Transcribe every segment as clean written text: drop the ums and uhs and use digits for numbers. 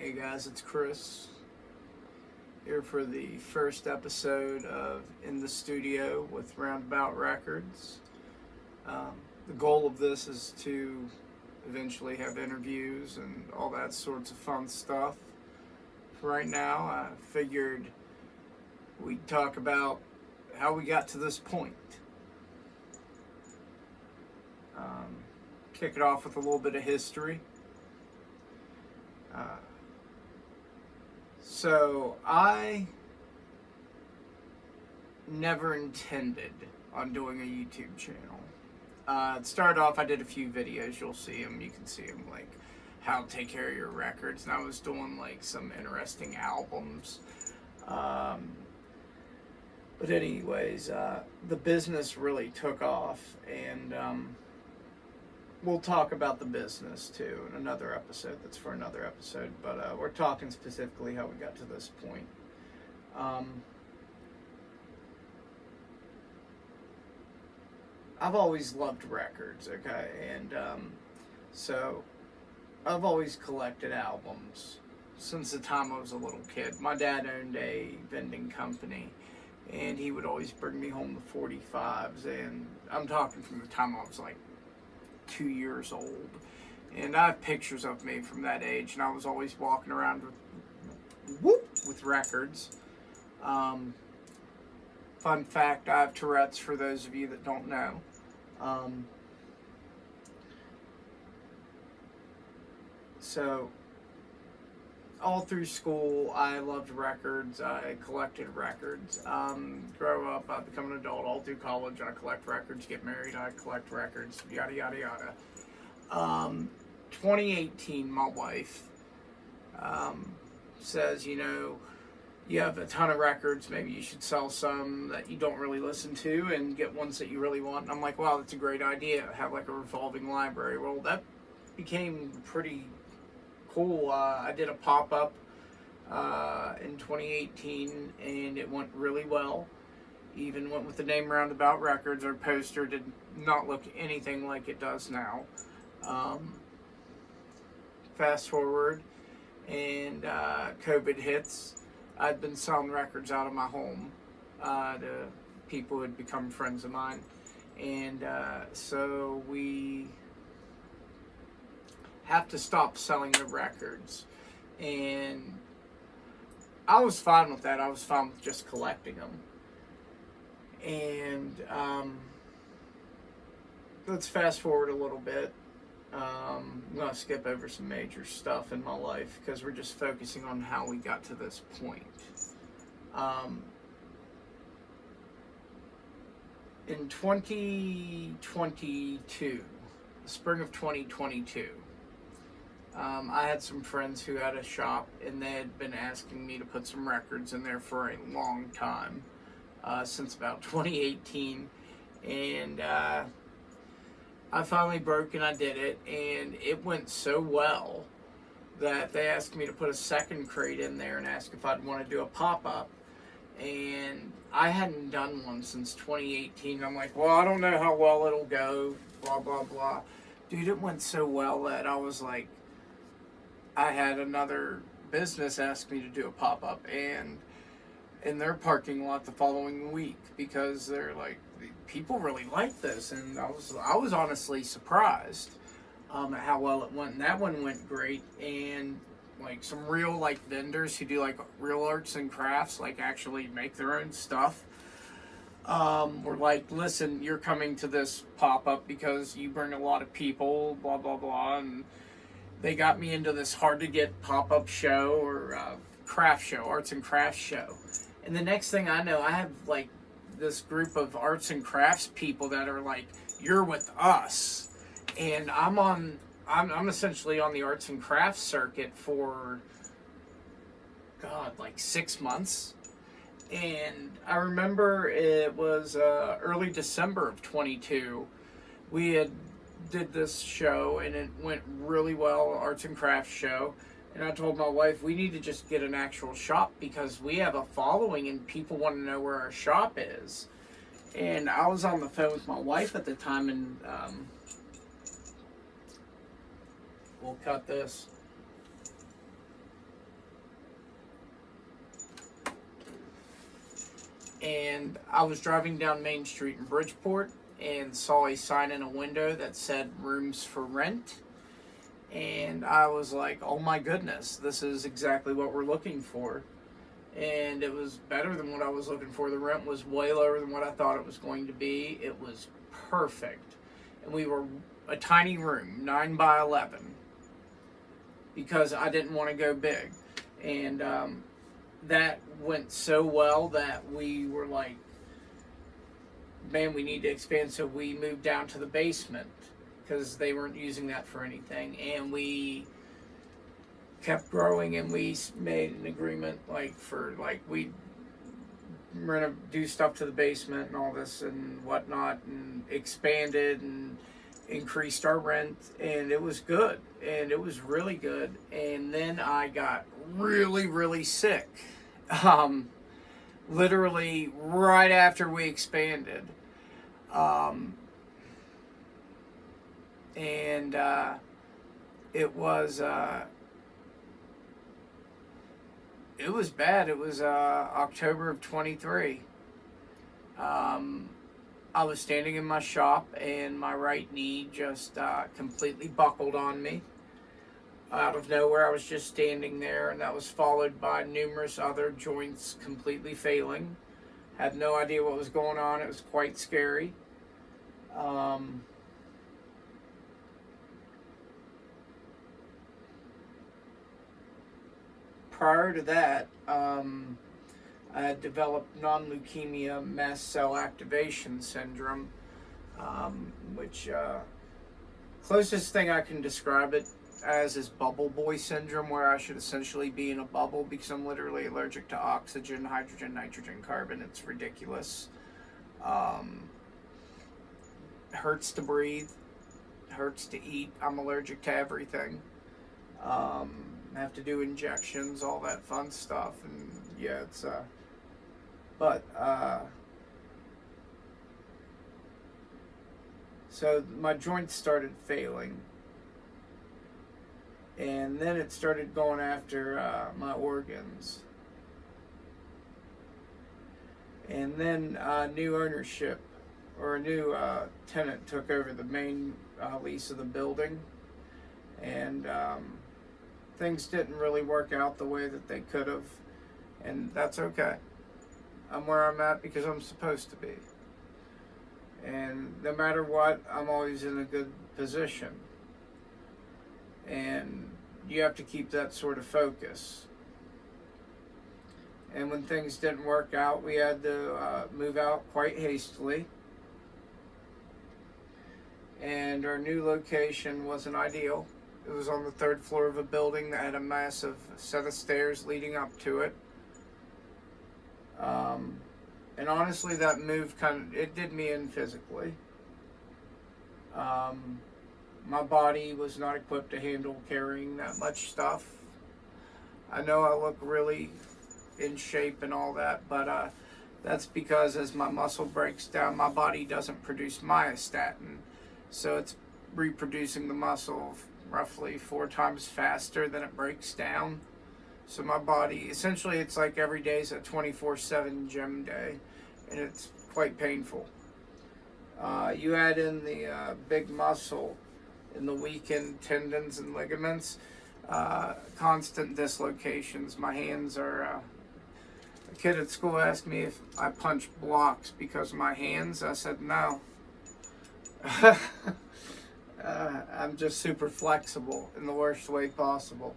Hey guys, it's Chris here for the first episode of In the Studio with Roundabout Records. The goal of this is to eventually have interviews and all that sorts of fun stuff. For right now, I figured we'd talk about how we got to this point. Kick it off with a little bit of history. So I never intended on doing a YouTube channel. It started off, I did a few videos, you'll see them, you can see them, like how to take care of your records, and I was doing like some interesting albums. But anyways, the business really took off, and we'll talk about the business too in another episode. That's for another episode. But we're talking specifically how we got to this point. I've always loved records, okay? And so I've always collected albums since the time I was a little kid. My dad owned a vending company, and he would always bring me home the 45s. And I'm talking from the time I was like 2 years old, and I have pictures of me from that age, and I was always walking around with records. Fun fact, I have Tourette's, for those of you that don't know. So all through school, I loved records. I collected records. Grow up, I become an adult. All through college, I collect records. Get married, I collect records. Yada yada yada. 2018, my wife says, you have a ton of records. Maybe you should sell some that you don't really listen to and get ones that you really want. And I'm like, wow, that's a great idea. Have like a revolving library. Well, that became pretty cool. I did a pop-up in 2018, and it went really well. Even went with the name Roundabout Records. Our poster did not look anything like it does now. Fast forward, and COVID hits. I'd been selling records out of my home to people who had become friends of mine. And so we have to stop selling the records, and I was fine with that. I was fine with just collecting them. And let's fast forward a little bit. I'm going to skip over some major stuff in my life because we're just focusing on how we got to this point. In 2022, the spring of 2022, I had some friends who had a shop, and they had been asking me to put some records in there for a long time, since about 2018, and I finally broke and I did it, and it went so well that they asked me to put a second crate in there and ask if I'd want to do a pop-up, and I hadn't done one since 2018. I'm like, well, I don't know how well it'll go, blah, blah, blah. Dude, it went so well that I was like, I had another business ask me to do a pop-up, and in their parking lot the following week, because they're like, people really like this, and I was honestly surprised at how well it went. And that one went great, and like some real like vendors who do like real arts and crafts, like actually make their own stuff, were like, listen, you're coming to this pop-up because you bring a lot of people, blah blah blah, and they got me into this hard to get pop-up show, or craft show, arts and crafts show. And the next thing I know, I have like this group of arts and crafts people that are like, you're with us. And I'm essentially on the arts and crafts circuit for, God, like 6 months. And I remember it was early December of 22. We did this show, and it went really well, arts and crafts show. And I told my wife, we need to just get an actual shop because we have a following and people want to know where our shop is. And I was on the phone with my wife at the time, and we'll cut this. And I was driving down Main Street in Bridgeport and saw a sign in a window that said rooms for rent. And I was like, oh my goodness, this is exactly what we're looking for. And it was better than what I was looking for. The rent was way lower than what I thought it was going to be. It was perfect. And we were a tiny room, 9 by 11, because I didn't want to go big. And that went so well that we were like, man, we need to expand. So we moved down to the basement because they weren't using that for anything. And we kept growing, and we made an agreement we're gonna do stuff to the basement and all this and whatnot, and expanded and increased our rent, and it was good, and it was really good. And then I got really, really sick, literally right after we expanded, and it was bad. It was October of 23. I was standing in my shop, and my right knee just completely buckled on me. Out of nowhere, I was just standing there, and that was followed by numerous other joints completely failing. Had no idea what was going on. It was quite scary. Prior to that, I had developed non-leukemia mast cell activation syndrome, which closest thing I can describe it as is bubble boy syndrome, where I should essentially be in a bubble because I'm literally allergic to oxygen, hydrogen, nitrogen, carbon. It's ridiculous. Hurts to breathe, hurts to eat. I'm allergic to everything. Have to do injections, all that fun stuff, and yeah, it's so my joints started failing, and then it started going after my organs, and then new ownership, or a new tenant took over the main lease of the building, and things didn't really work out the way that they could have, and that's okay. I'm where I'm at because I'm supposed to be. And no matter what, I'm always in a good position. And you have to keep that sort of focus. And when things didn't work out, we had to move out quite hastily. And our new location wasn't ideal. It was on the 3rd floor of a building that had a massive set of stairs leading up to it. And honestly, that move it did me in physically. My body was not equipped to handle carrying that much stuff. I know I look really in shape and all that, but that's because as my muscle breaks down, my body doesn't produce myostatin. So it's reproducing the muscle roughly 4 times faster than it breaks down. So my body, essentially, it's like every day is a 24/7 gym day, and it's quite painful. You add in the big muscle in the weakened tendons and ligaments, constant dislocations. My hands are, a kid at school asked me if I punch blocks because of my hands. I said no. I'm just super flexible in the worst way possible.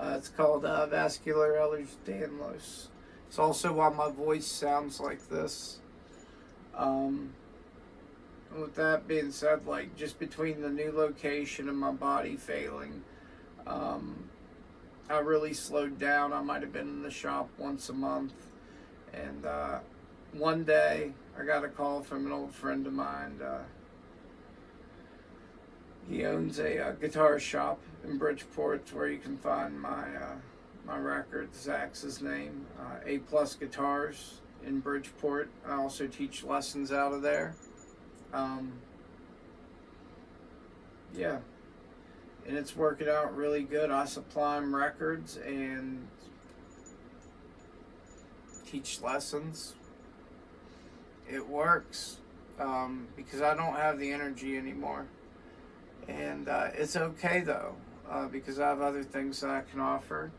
It's called vascular Ehlers-Danlos. It's also why my voice sounds like this. With that being said, like just between the new location and my body failing, I really slowed down. I might have been in the shop once a month. And one day I got a call from an old friend of mine. He owns a guitar shop in Bridgeport where you can find my records. Zach's his name. A+ Guitars in Bridgeport. I also teach lessons out of there. Yeah. And it's working out really good. I supply him records and teach lessons. it works, because I don't have the energy anymore. And it's okay though, because I have other things that I can offer.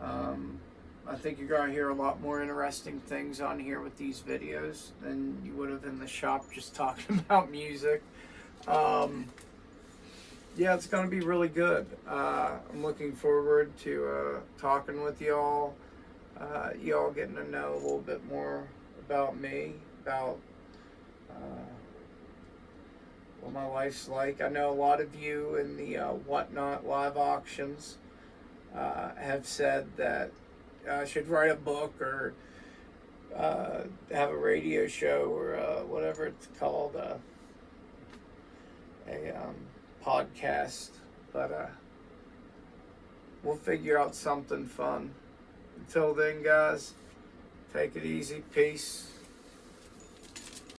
I think you're going to hear a lot more interesting things on here with these videos than you would have in the shop just talking about music. Yeah, it's going to be really good. I'm looking forward to talking with y'all, y'all getting to know a little bit more about me, about what my life's like. I know a lot of you in the Whatnot live auctions have said that I should write a book or have a radio show or whatever it's called, a podcast. But we'll figure out something fun. Until then, guys, take it easy. Peace.